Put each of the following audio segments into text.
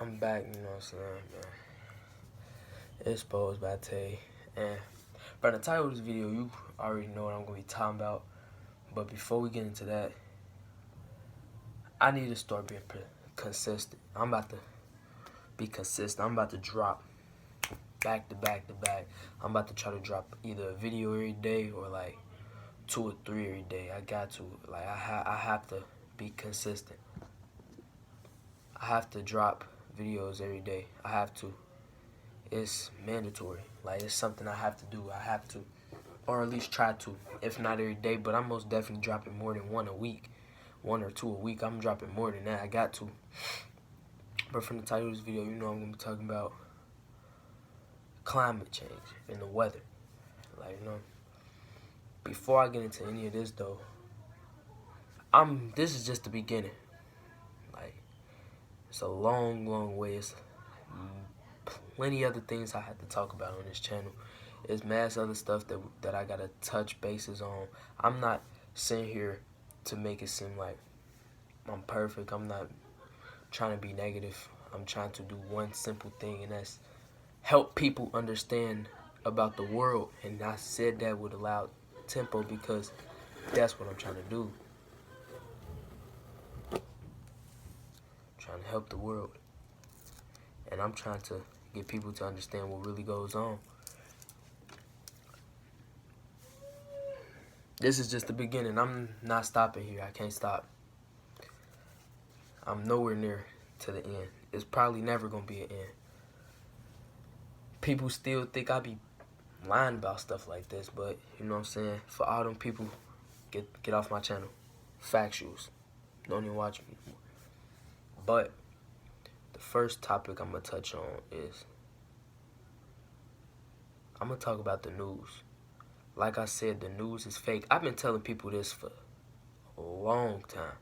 I'm back, you know what I'm saying, man. It's Exposed by Tay. And by the title of this video, you already know what I'm going to be talking about. But before we get into that, I need to start being consistent. I'm about to be consistent. I'm about to drop back to back to back. I'm about to try to drop either a video every day or like 2 or 3 every day. I got to. Like, I have to be consistent. I have to drop videos every day. I have to. It's mandatory. Like, it's something I have to do. I have to, or at least try to, if not every day. But I'm most definitely dropping more than 1 a week, 1 or 2 a week. I'm dropping more than that. I got to. But from the title of this video, you know I'm gonna be talking about climate change and the weather. Like, you know, before I get into any of this though, this is just the beginning. Like, it's a long, long way. It's plenty other things I have to talk about on this channel. There's mass other stuff that I gotta touch bases on. I'm not sitting here to make it seem like I'm perfect. I'm not trying to be negative. I'm trying to do one simple thing, and that's help people understand about the world. And I said that with a loud tempo because that's what I'm trying to do. I'm trying to help the world. And I'm trying to get people to understand what really goes on. This is just the beginning. I'm not stopping here. I can't stop. I'm nowhere near to the end. It's probably never going to be an end. People still think I be lying about stuff like this, but you know what I'm saying? For all them people, get off my channel. Factuals. Don't even watch me anymore. But the first topic I'm going to touch on is I'm going to talk about the news. Like I said, the news is fake. I've been telling people this for a long time.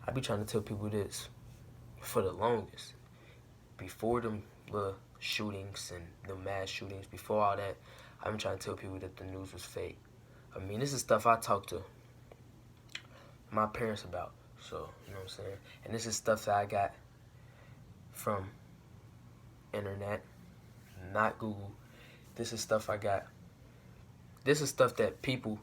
I be trying to tell people this for the longest. Before them shootings and the mass shootings, before all that, I've been trying to tell people that the news was fake. I mean, this is stuff I talked to my parents about. So, you know what I'm saying? And this is stuff that I got from internet, not Google. This is stuff I got. This is stuff that people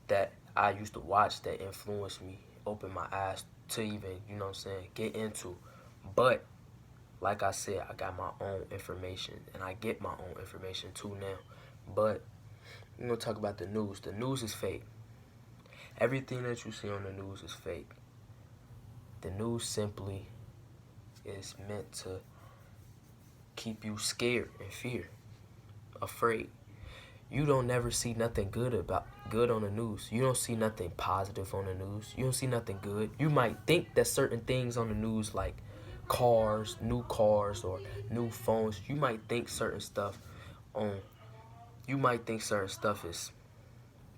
that I used to watch that influenced me, opened my eyes to even, you know what I'm saying, get into. But, like I said, I got my own information, and I get my own information too now. But, we're going to talk about the news. The news is fake. Everything that you see on the news is fake. The news simply is meant to keep you scared and fear, afraid. You don't never see nothing good on the news. You don't see nothing positive on the news. You don't see nothing good. You might think that certain things on the news, like cars, new cars, or new phones, you might think certain stuff is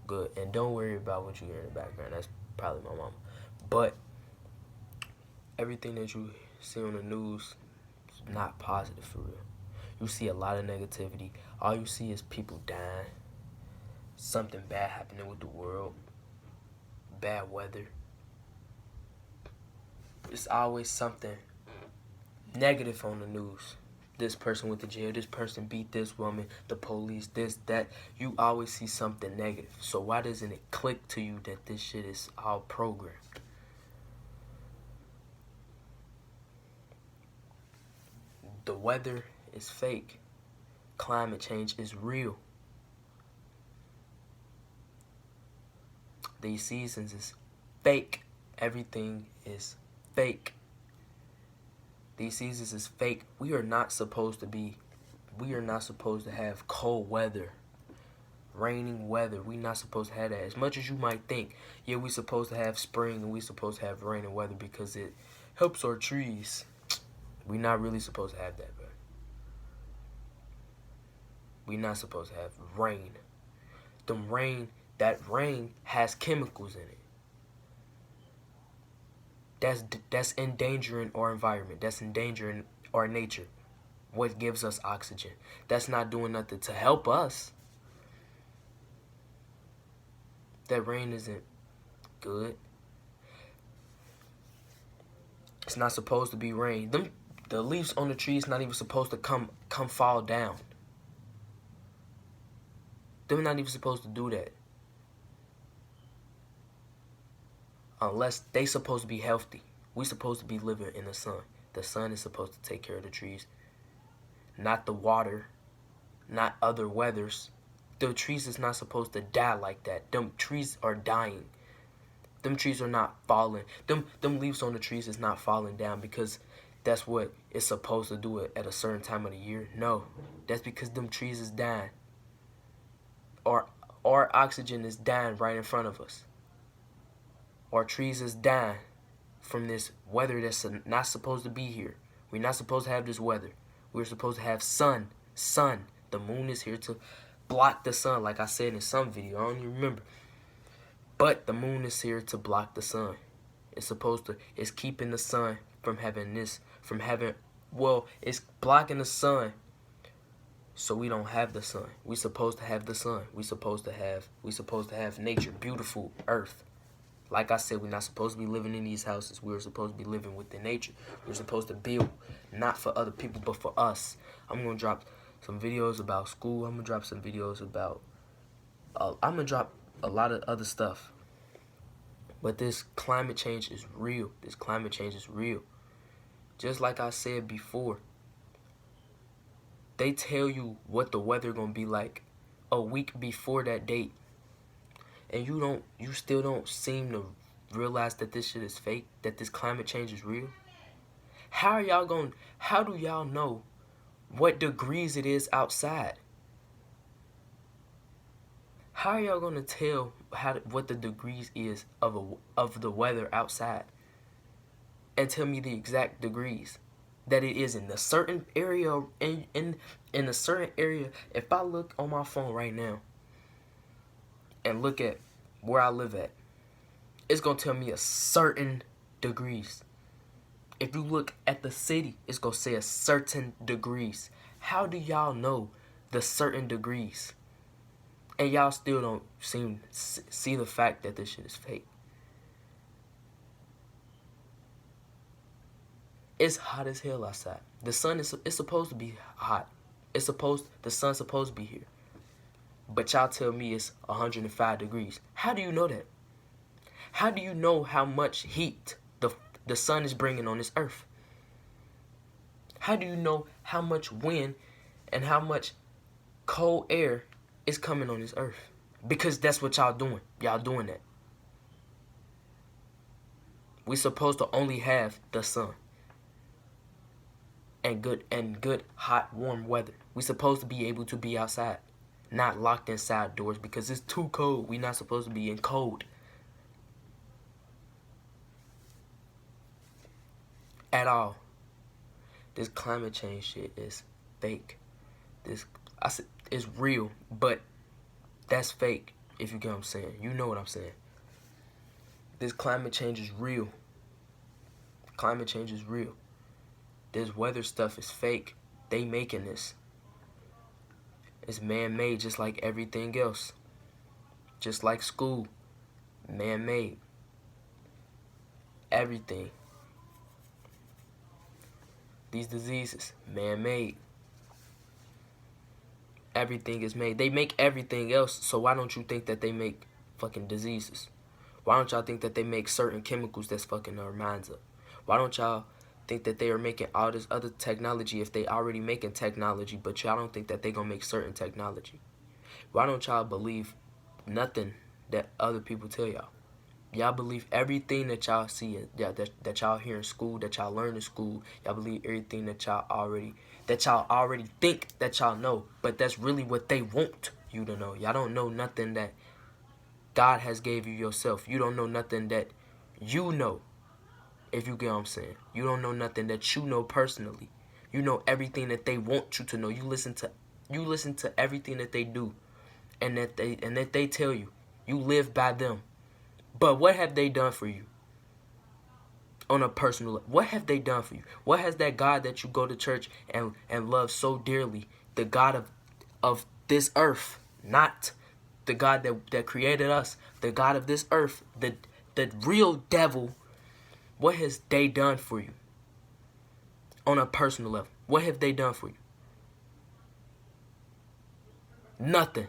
good. And don't worry about what you hear in the background. That's probably my mama. But everything that you see on the news is not positive for real. You see a lot of negativity. All you see is people dying, something bad happening with the world, bad weather. It's always something negative on the news. This person went to jail, this person beat this woman, the police, this, that. You always see something negative. So why doesn't it click to you that this shit is all programmed? The weather is fake. Climate change is real. These seasons is fake. Everything is fake. These seasons is fake. We are not supposed to have cold weather, raining weather. We not supposed to have that. As much as you might think, yeah, we supposed to have spring and we supposed to have rain and weather because it helps our trees. We not really supposed to have that, bro. We not supposed to have rain. That rain has chemicals in it. That's endangering our environment. That's endangering our nature. What gives us oxygen. That's not doing nothing to help us. That rain isn't good. It's not supposed to be rain. The leaves on the trees not even supposed to come fall down. They're not even supposed to do that. Unless they supposed to be healthy. We supposed to be living in the sun. The sun is supposed to take care of the trees. Not the water. Not other weathers. The trees is not supposed to die like that. Them trees are dying. Them trees are not falling. Them leaves on the trees is not falling down because that's what it's supposed to do it at a certain time of the year. No. That's because them trees is dying. Or oxygen is dying right in front of us. Our trees is dying from this weather that's not supposed to be here. We're not supposed to have this weather. We're supposed to have sun. Sun. The moon is here to block the sun, like I said in some video. I don't even remember. But the moon is here to block the sun. It's keeping the sun from having it's blocking the sun so we don't have the sun. We supposed to have the sun. We supposed to have nature, beautiful earth. Like I said, we're not supposed to be living in these houses. We're supposed to be living within nature. We're supposed to build, not for other people, but for us. I'm going to drop some videos about school. I'm going to drop some videos about... I'm going to drop a lot of other stuff. But this climate change is real. This climate change is real. Just like I said before, they tell you what the weather going to be like a week before that date. And you still don't seem to realize that this shit is fake, that this climate change is real. How do y'all know what degrees it is outside? How are y'all gonna tell what the degrees is of the weather outside? And tell me the exact degrees that it is in a certain area, in a certain area. If I look on my phone right now and look at where I live at, it's gonna tell me a certain degrees. If you look at the city, it's gonna say a certain degrees. How do y'all know the certain degrees? And y'all still don't see the fact that this shit is fake. It's hot as hell outside. The sun it's supposed to be hot. The sun's supposed to be here. But y'all tell me it's 105 degrees. How do you know that? How do you know how much heat the sun is bringing on this earth? How do you know how much wind and how much cold air is coming on this earth? Because that's what y'all doing. Y'all doing that. We supposed to only have the sun and good hot warm weather. We supposed to be able to be outside, not locked inside doors because it's too cold. We not supposed to be in cold at all. This climate change shit is fake. It's real, but that's fake, if you get what I'm saying. You know what I'm saying. This climate change is real. Climate change is real. This weather stuff is fake. They making this. It's man-made just like everything else. Just like school. Man-made. Everything. These diseases, man-made. Everything is made. They make everything else, so why don't you think that they make fucking diseases? Why don't y'all think that they make certain chemicals that's fucking our minds up? Why don't y'all think that they are making all this other technology if they already making technology, but y'all don't think that they gonna make certain technology? Why don't y'all believe nothing that other people tell y'all? Y'all believe everything that y'all see, that y'all hear in school, that y'all learn in school. Y'all believe everything that y'all already think that y'all know. But that's really what they want you to know. Y'all don't know nothing that God has gave you yourself. You don't know nothing that you know, if you get what I'm saying. You don't know nothing that you know personally. You know everything that they want you to know. You listen to everything that they do and that they tell you. You live by them. But what have they done for you? On a personal level, what have they done for you? What has that God that you go to church and love so dearly, the God of this earth, not the God that created us, the God of this earth, the real devil, what has they done for you? on a personal level? What have they done for you? Nothing.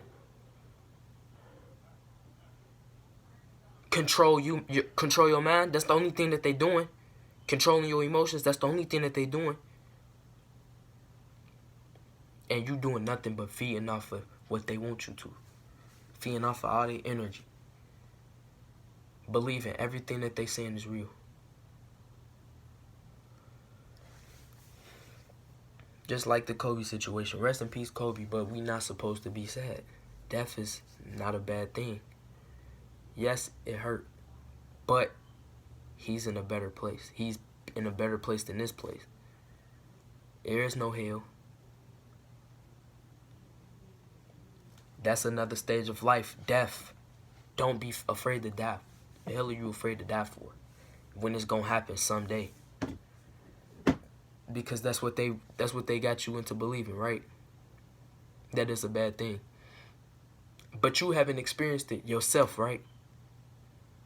Control control your mind. That's the only thing that they doing. Controlling your emotions. That's the only thing that they doing. And you doing nothing but feeding off of what they want you to. Feeding off of all their energy. Believing everything that they saying is real. Just like the Kobe situation. Rest in peace, Kobe, but we not supposed to be sad. Death is not a bad thing. Yes, it hurt. But he's in a better place. He's in a better place than this place. There is no hell. That's another stage of life. Death. Don't be afraid to die. The hell are you afraid to die for? When it's gonna happen someday. Because that's what they got you into believing, right? That is a bad thing. But you haven't experienced it yourself, right?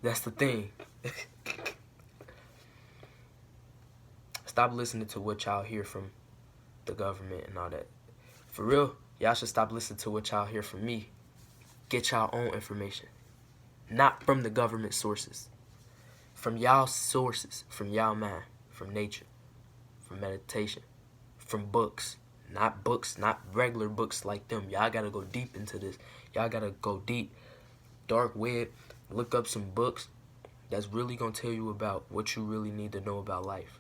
That's the thing. Stop listening to what y'all hear from the government and all that. For real, y'all should stop listening to what y'all hear from me. Get y'all own information. Not from the government sources. From y'all sources. From y'all mind. From nature. From meditation. From books. Not books, not regular books like them. Y'all gotta go deep into this. Y'all gotta go deep. Dark web. Look up some books that's really gonna tell you about what you really need to know about life.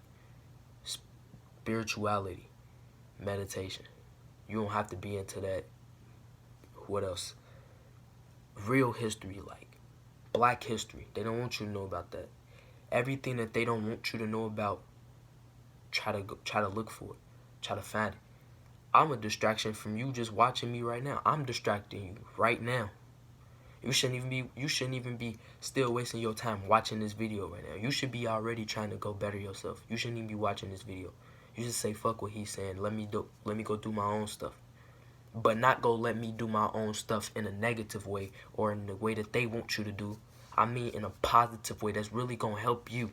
Spirituality. Meditation. You don't have to be into that. What else? Real history, like Black history. They don't want you to know about that. Everything that they don't want you to know about, try to look for it. Try to find it. I'm a distraction from you just watching me right now. I'm distracting you right now. You shouldn't even be still wasting your time watching this video right now. You should be already trying to go better yourself. You shouldn't even be watching this video. You should say fuck what he's saying. Let me go do my own stuff. But not go let me do my own stuff in a negative way or in the way that they want you to do. I mean in a positive way that's really gonna help you.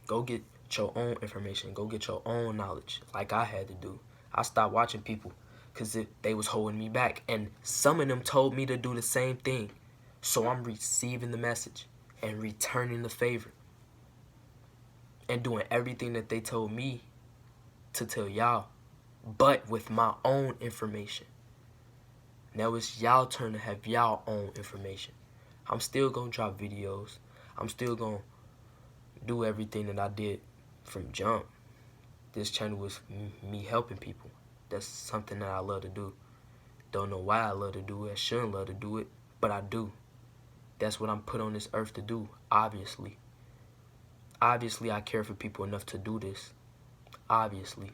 Go get your own information. Go get your own knowledge like I had to do. I stopped watching people because they was holding me back. And some of them told me to do the same thing. So I'm receiving the message and returning the favor. And doing everything that they told me to tell y'all. But with my own information. Now it's y'all turn to have y'all own information. I'm still going to drop videos. I'm still going to do everything that I did from jump. This channel was me helping people. That's something that I love to do. Don't know why I love to do it. I shouldn't love to do it, but I do. That's what I'm put on this earth to do, obviously. Obviously, I care for people enough to do this. Obviously.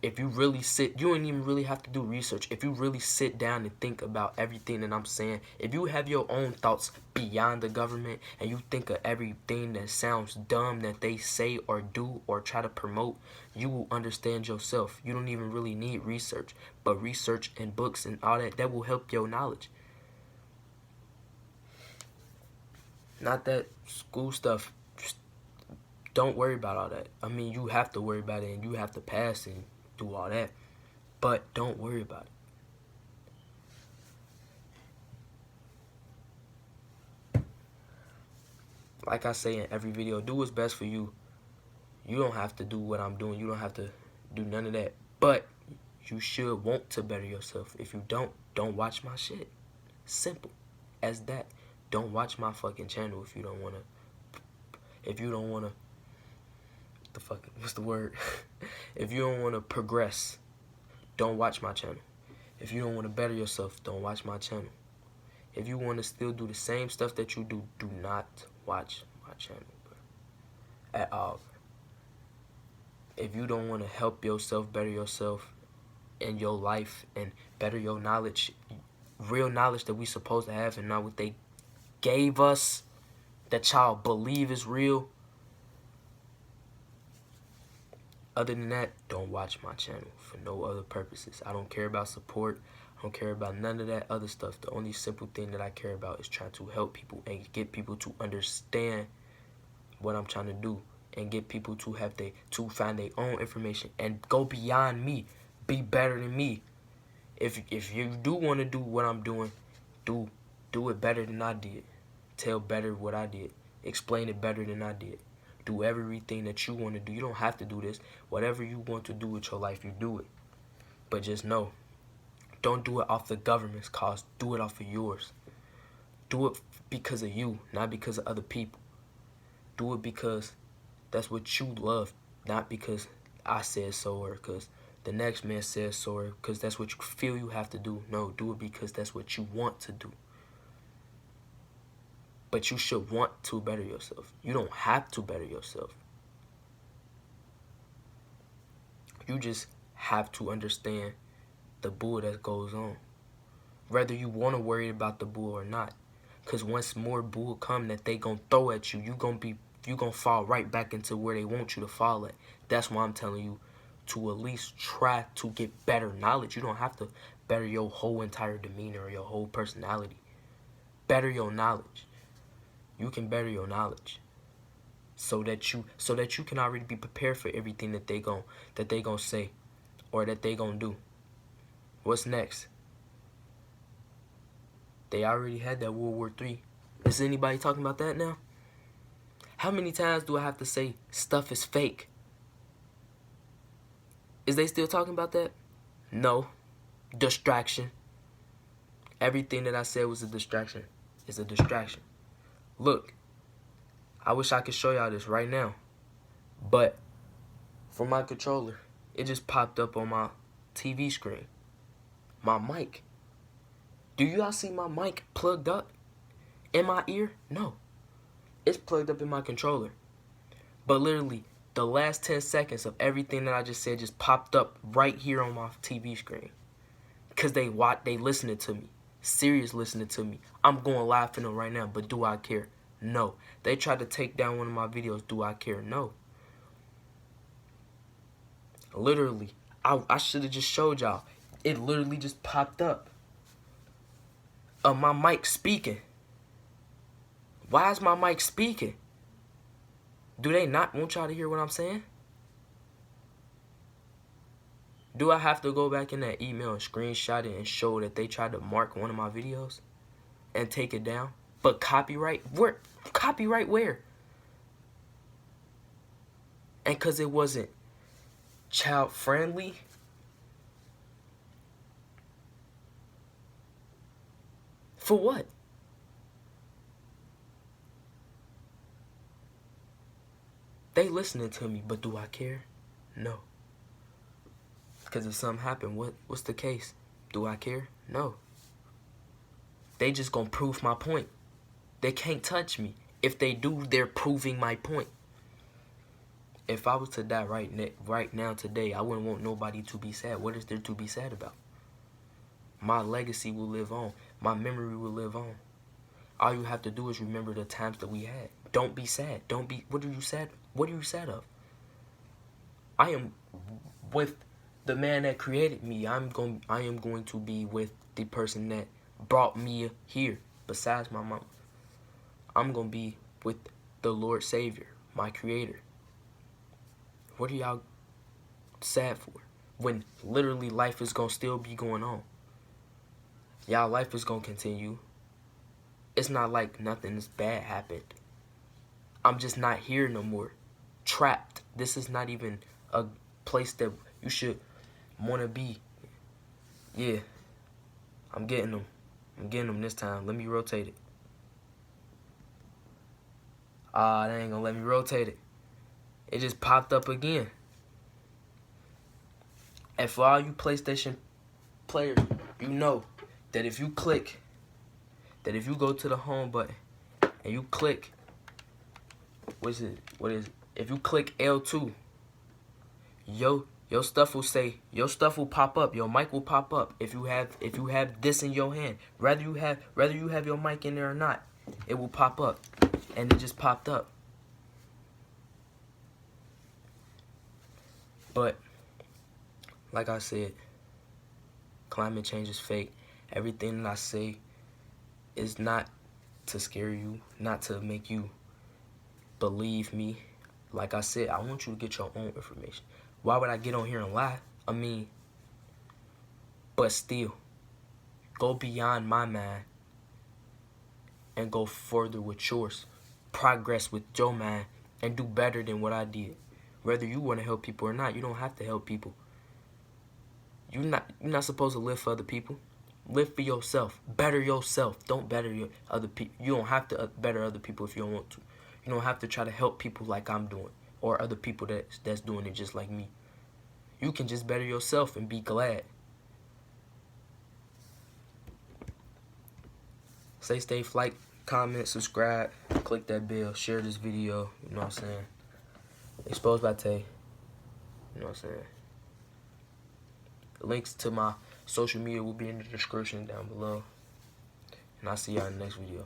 If you really sit, you don't even really have to do research. If you really sit down and think about everything that I'm saying, if you have your own thoughts beyond the government and you think of everything that sounds dumb that they say or do or try to promote, you will understand yourself. You don't even really need research. But research and books and all that will help your knowledge. Not that school stuff. Just don't worry about all that. I mean, you have to worry about it and you have to pass and do all that, but don't worry about it. Like I say in every video, do what's best for you. You don't have to do what I'm doing. You don't have to do none of that, but you should want to better yourself. If you don't watch my shit. Simple as that. Don't watch my fucking channel if you don't want to what's the word? If you don't want to progress, don't watch my channel. If you don't want to better yourself, don't watch my channel. If you want to still do the same stuff that you do, do not watch my channel, bro. At all. If you don't want to help yourself, better yourself in your life and better your knowledge, real knowledge that we supposed to have and not what they gave us, that y'all believe is real. Other than that, don't watch my channel for no other purposes. I don't care about support. I don't care about none of that other stuff. The only simple thing that I care about is trying to help people and get people to understand what I'm trying to do and get people to to find their own information and go beyond me, be better than me. If you do want to do what I'm doing, do it better than I did. Tell better what I did. Explain it better than I did. Do everything that you want to do. You don't have to do this. Whatever you want to do with your life, you do it. But just know, don't do it off the government's cost. Do it off of yours. Do it because of you, not because of other people. Do it because that's what you love, not because I said so or because the next man says so or because that's what you feel you have to do. No, do it because that's what you want to do. But you should want to better yourself. You don't have to better yourself. You just have to understand the bull that goes on. Whether you want to worry about the bull or not. Because once more bull come that they gonna throw at you, you gonna fall right back into where they want you to fall at. That's why I'm telling you to at least try to get better knowledge. You don't have to better your whole entire demeanor or your whole personality. Better your knowledge. You can better your knowledge so that you can already be prepared for everything that they gon' say or that they gon' do. What's next? They already had that World War III. Is anybody talking about that now? How many times do I have to say stuff is fake? Is they still talking about that? No. Distraction. Everything that I said was a distraction. It's a distraction. Look, I wish I could show y'all this right now. But for my controller, it just popped up on my TV screen. My mic. Do y'all see my mic plugged up in my ear? No. It's plugged up in my controller. But literally, the last 10 seconds of everything that I just said just popped up right here on my TV screen. Because they listening to me. Serious listening to me. I'm going live for them right now, but do I care? No. They tried to take down one of my videos. Do I care? No. Literally, I should have just showed y'all. It literally just popped up. My mic speaking. Why is my mic speaking? Do they not want y'all to hear what I'm saying? Do I have to go back in that email and screenshot it and show that they tried to mark one of my videos and take it down? But copyright? Where? Copyright where? And because it wasn't child friendly? For what? They listening to me, but do I care? No. Because if something happened, what's the case? Do I care? No. They just gonna prove my point. They can't touch me. If they do, they're proving my point. If I was to die right now today, I wouldn't want nobody to be sad. What is there to be sad about? My legacy will live on. My memory will live on. All you have to do is remember the times that we had. Don't be sad. What are you sad? What are you sad of? I am with the man that created me. I am going to be with the person that brought me here. Besides my mom, I'm going to be with the Lord Savior, my creator. What are y'all sad for? When literally life is going to still be going on. Y'all life is going to continue. It's not like nothing's bad happened. I'm just not here no more. Trapped. This is not even a place that you should want to be. Yeah. I'm getting them. I'm getting them this time. Let me rotate it. Ah, they ain't gonna let me rotate it. It just popped up again. And for all you PlayStation players, you know that if you go to the home button and you click, what is it? If you click L2, your stuff will pop up. Your mic will pop up if you have this in your hand. Whether you have your mic in there or not, it will pop up. And it just popped up. But like I said, climate change is fake. Everything that I say is not to scare you, not to make you believe me. Like I said, I want you to get your own information. Why would I get on here and lie? I mean, but still, go beyond my mind and go further with yours. Progress with your mind and do better than what I did. Whether you want to help people or not, you don't have to help people. You're not supposed to live for other people. Live for yourself. Better yourself. Don't better your other people. You don't have to better other people if you don't want to. You don't have to try to help people like I'm doing, or other people that's doing it just like me. You can just better yourself and be glad. Stay like, comment, subscribe, click that bell, share this video. You know what I'm saying? Exposed by Tay. You know what I'm saying? Links to my social media will be in the description down below. And I'll see y'all in the next video.